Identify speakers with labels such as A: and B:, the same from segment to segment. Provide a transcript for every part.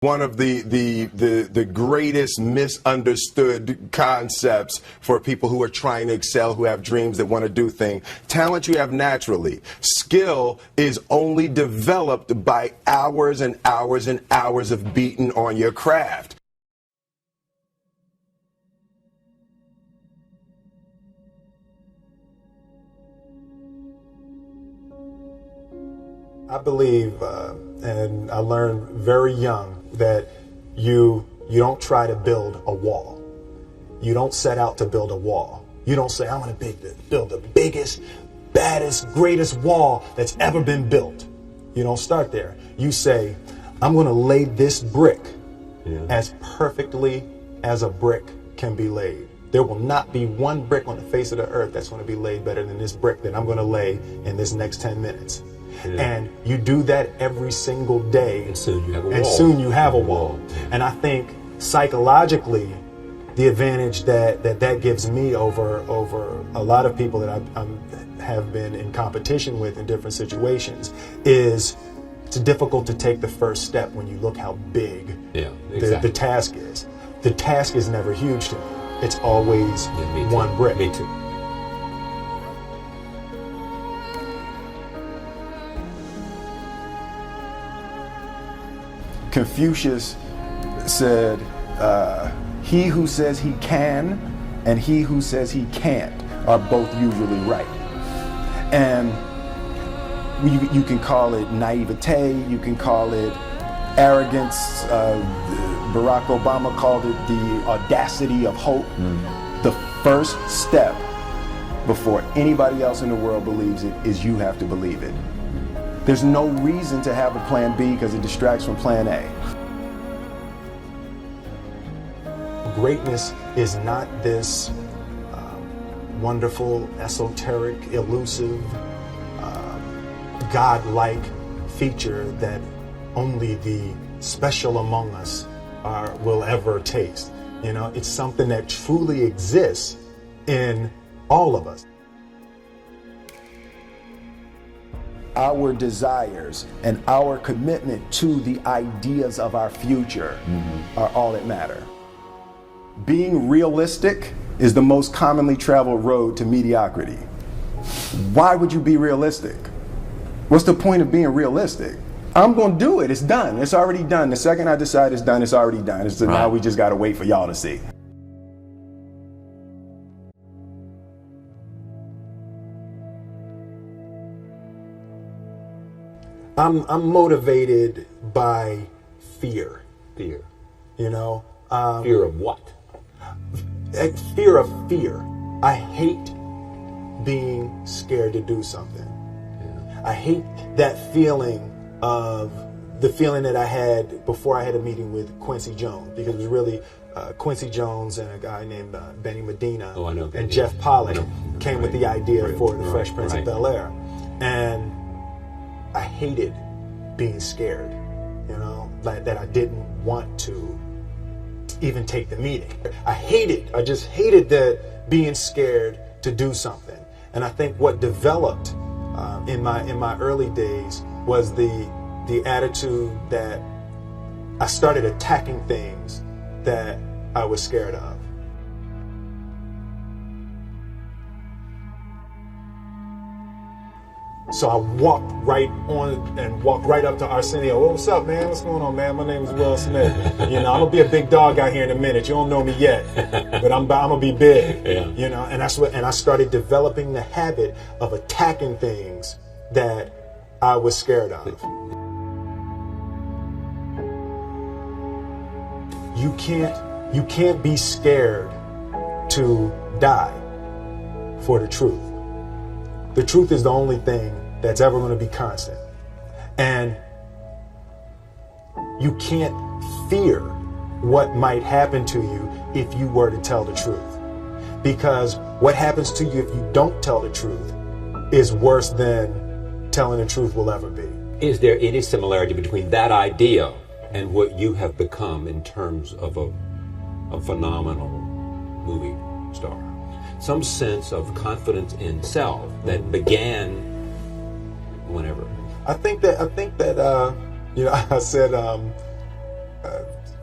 A: One of the greatest misunderstood concepts for people who are trying to excel, who have dreams, that want to do things. Talent you have naturally. Skill is only developed by hours and hours and hours of beating on your craft.
B: I believe, and I learned very young, that you don't try to build a wall. You don't set out to build a wall. You don't say, I'm going to build the biggest, baddest, greatest wall that's ever been built. You don't start there. You say, I'm going to lay this brick as perfectly as a brick can be laid. There will not be one brick on the face of the earth that's going to be laid better than this brick that I'm going to lay in this next 10 minutes. And you do that every single day.
C: And soon you have a wall.
B: And soon you have a wall. And I think psychologically, the advantage that gives me over a lot of people that I have been in competition with in different situations is it's difficult to take the first step when you look how big the task is. The task is never huge to me. It's always one brick.
C: Me too.
A: Confucius said, he who says he can and he who says he can't are both usually right. And you can call it naivete, you can call it arrogance. Barack Obama called it the audacity of hope. The first step before anybody else in the world believes it is you have to believe it. There's no reason to have a plan B because it distracts from plan A.
B: Greatness is not this wonderful, esoteric, elusive, God-like feature that only the special among us will ever taste. You know, it's something that truly exists in all of us.
A: Our desires and our commitment to the ideas of our future are all that matter. Being realistic is the most commonly traveled road to mediocrity. Why would you be realistic? What's the point of being realistic? I'm going to do it. It's done. It's already done. The second I decide it's done, it's already done. It's right. Now we just got to wait for y'all to see.
B: I'm motivated by fear.
C: Fear.
B: You know?
C: Fear of what?
B: Fear of fear. I hate being scared to do something. Yeah. I hate that feeling of the feeling that I had before I had a meeting with Quincy Jones, because it was really Quincy Jones and a guy named Benny Medina and Jeff Pollock came with the idea for the Fresh Prince of Bel-Air. And I hated being scared, you know, like that I didn't want to even take the meeting. I just hated that being scared to do something. And I think what developed in my early days was the attitude that I started attacking things that I was scared of. So I walked right up to Arsenio. Oh, what's up, man? What's going on, man? My name is Will Smith. You know, I'm gonna be a big dog out here in a minute. You don't know me yet, but I'm gonna be big. Yeah. You know, and I started developing the habit of attacking things that I was scared of. You can't be scared to die for the truth. The truth is the only thing that's ever going to be constant. And you can't fear what might happen to you if you were to tell the truth. Because what happens to you if you don't tell the truth is worse than telling the truth will ever be.
C: Is there any similarity between that idea and what you have become in terms of a phenomenal movie star? Some sense of confidence in self that began whenever?
B: I think that you know, I said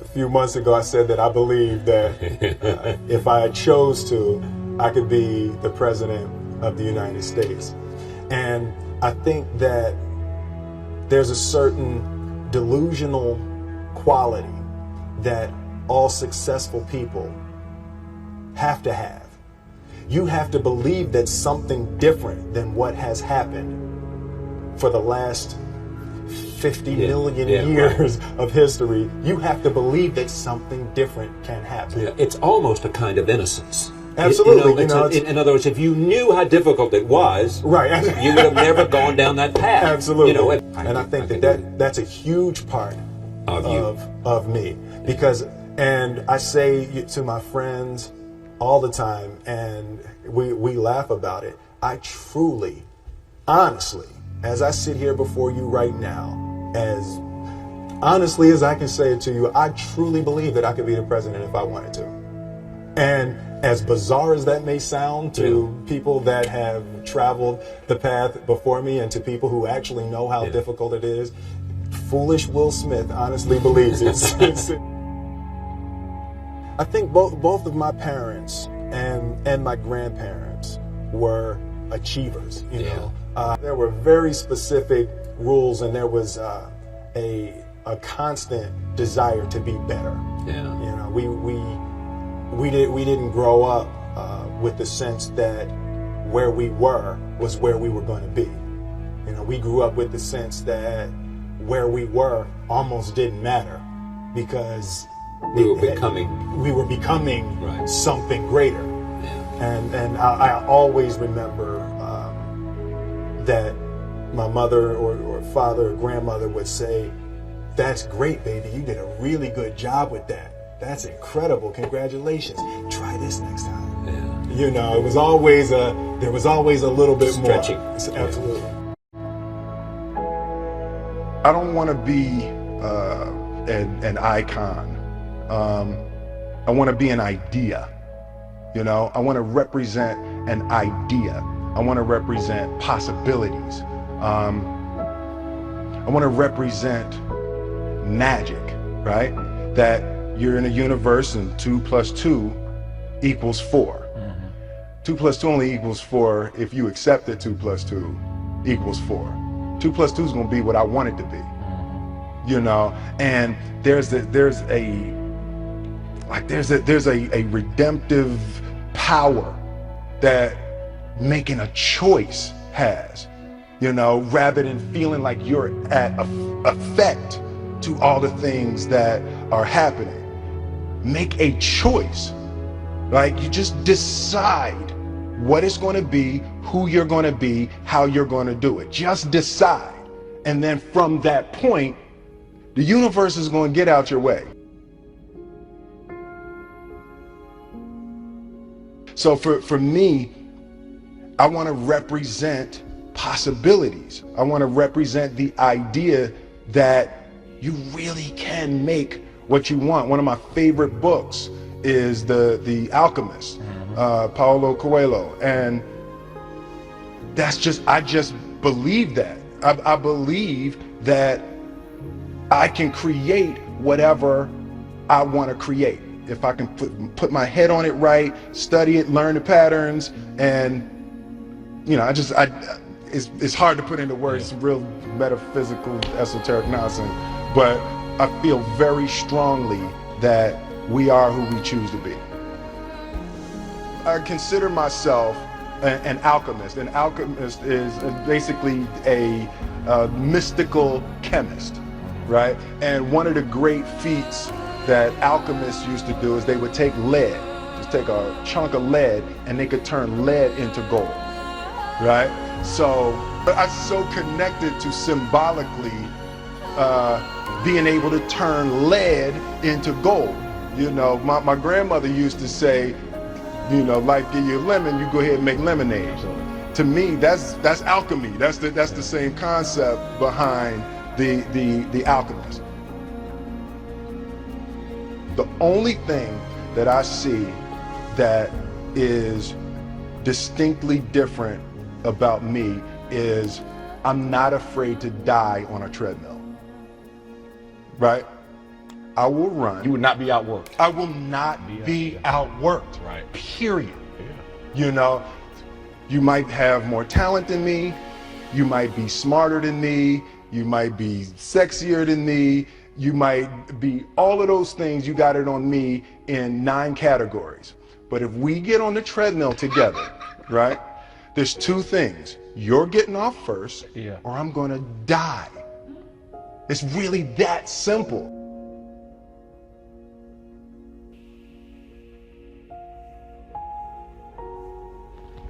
B: a few months ago, I said that I believe that if I chose to, I could be the president of the United States. And I think that there's a certain delusional quality that all successful people have to have. You have to believe that something different than what has happened for the last 50 million years of history. You have to believe that something different can happen.
C: Yeah, it's almost a kind of innocence.
B: Absolutely.
C: In other words, if you knew how difficult it was,
B: right,
C: you would have never gone down that path.
B: Absolutely. And I think that's a huge part of me. Because, and I say to my friends all the time, and we laugh about it, I truly, honestly, as I sit here before you right now, as honestly as I can say it to you, I truly believe that I could be the president if I wanted to. And as bizarre as that may sound to people that have traveled the path before me and to people who actually know how difficult it is, foolish Will Smith honestly believes it. I think both of my parents and my grandparents were achievers, you know. There were very specific rules, and there was a constant desire to be better.
C: Yeah.
B: You know, we didn't grow up with the sense that where we were was where we were going to be. You know, we grew up with the sense that where we were almost didn't matter because we were becoming
C: right.
B: something greater.
C: Yeah.
B: And I always remember that my mother or father or grandmother would say, "That's great, baby. You did a really good job with that. That's incredible. Congratulations. Try this next time."
C: Yeah.
B: You know, there was always a little bit
C: stretching.
B: more. Absolutely.
A: I don't want to be an icon. I want to be an idea. You know, I want to represent an idea. I want to represent possibilities. I want to represent magic, right? That you're in a universe and 2 + 2 = 4. 2 + 2 only equals 4 if you accept that 2 + 2 = 4. 2 + 2 is going to be what I want it to be, you know. And there's a redemptive power that making a choice has, you know, rather than feeling like you're at effect to all the things that are happening. Make a choice. Like, you just decide what it's going to be, who you're going to be, how you're going to do it. Just decide. And then from that point, the universe is going to get out your way. So for me, I want to represent possibilities. I want to represent the idea that you really can make what you want. One of my favorite books is the Alchemist, Paulo Coelho, and I just believe that. I believe that I can create whatever I want to create. If I can put my head on it right, study it, learn the patterns, and you know, it's hard to put into words, some real metaphysical, esoteric nonsense, but I feel very strongly that we are who we choose to be. I consider myself an alchemist. An alchemist is basically a mystical chemist, right? And one of the great feats that alchemists used to do is they would take lead, just take a chunk of lead, and they could turn lead into gold, right? So I'm so connected to symbolically being able to turn lead into gold. You know, my grandmother used to say, you know, life give you a lemon, you go ahead and make lemonade. To me, that's alchemy. That's the same concept behind the alchemist. The only thing that I see that is distinctly different about me is I'm not afraid to die on a treadmill, right? I will run.
D: You would not be outworked.
A: I will not be outworked.
D: Right.
A: Period.
D: Yeah.
A: You know, you might have more talent than me. You might be smarter than me. You might be sexier than me. You might be all of those things. You got it on me in 9 categories. But if we get on the treadmill together, right, there's 2 things. You're getting off first, or I'm going to die. It's really that simple.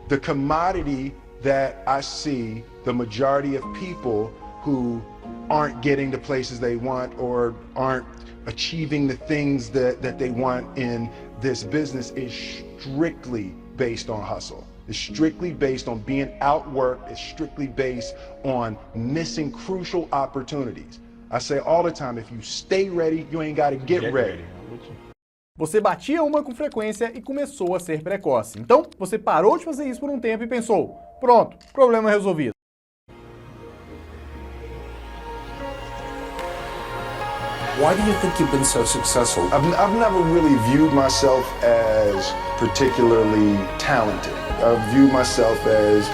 A: The commodity that I see the majority of people who aren't getting the places they want or aren't achieving the things that they want in this business is strictly based on hustle. It's strictly based on being outworked. It's strictly based on missing crucial opportunities. I say all the time, if you stay ready, you ain't got to get ready.
E: Você batia uma com frequência e começou a ser precoce. Então, você parou de fazer isso por um tempo e pensou, pronto, problema resolvido.
C: Why do you think you've been so successful?
A: I've never really viewed myself as particularly talented. I view myself as,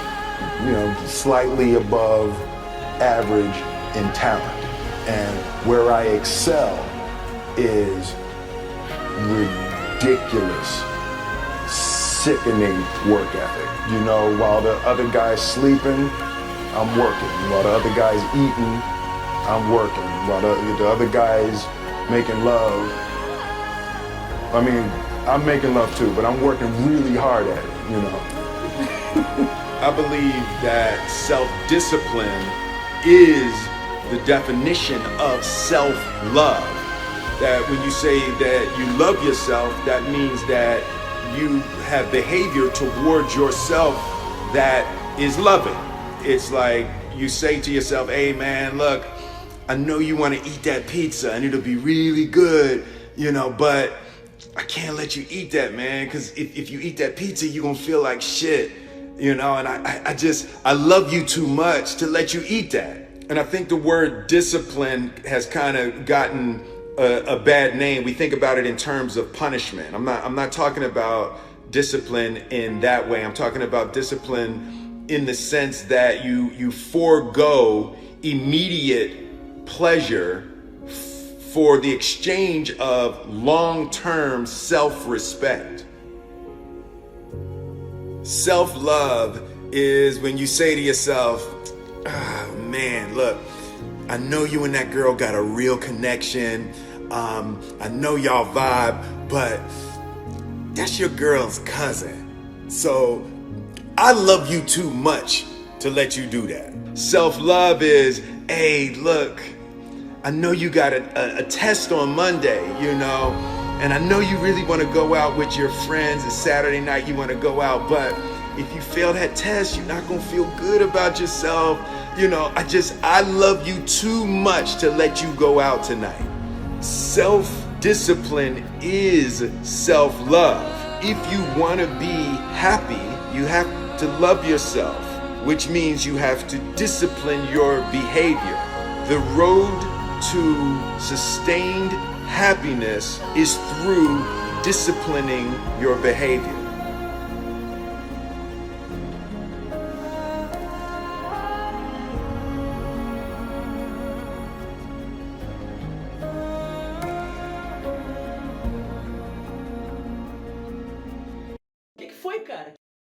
A: you know, slightly above average in talent. And where I excel is ridiculous, sickening work ethic. You know, while the other guy's sleeping, I'm working. While the other guy's eating, I'm working. While the other guy's making love, I mean, I'm making love too, but I'm working really hard at it, you know.
B: I believe that self-discipline is the definition of self-love. That when you say that you love yourself, that means that you have behavior towards yourself that is loving. It's like you say to yourself, hey man, look, I know you want to eat that pizza and it'll be really good, you know, but I can't let you eat that, man, because if you eat that pizza, you're going to feel like shit, you know, and I love you too much to let you eat that. And I think the word discipline has kind of gotten a bad name. We think about it in terms of punishment. I'm not talking about discipline in that way. I'm talking about discipline in the sense that you forego immediate pleasure for the exchange of long-term self-respect. Self-love is when you say to yourself, oh man, look, I know you and that girl got a real connection. I know y'all vibe, but that's your girl's cousin. So I love you too much to let you do that. Self-love is, hey, look, I know you got a test on Monday, you know, and I know you really want to go out with your friends. It's Saturday night, you want to go out, but if you fail that test, you're not going to feel good about yourself. You know, I love you too much to let you go out tonight. Self-discipline is self-love. If you want to be happy, you have to love yourself, which means you have to discipline your behavior. The road to sustained happiness is through disciplining your behavior.
F: O que foi, cara?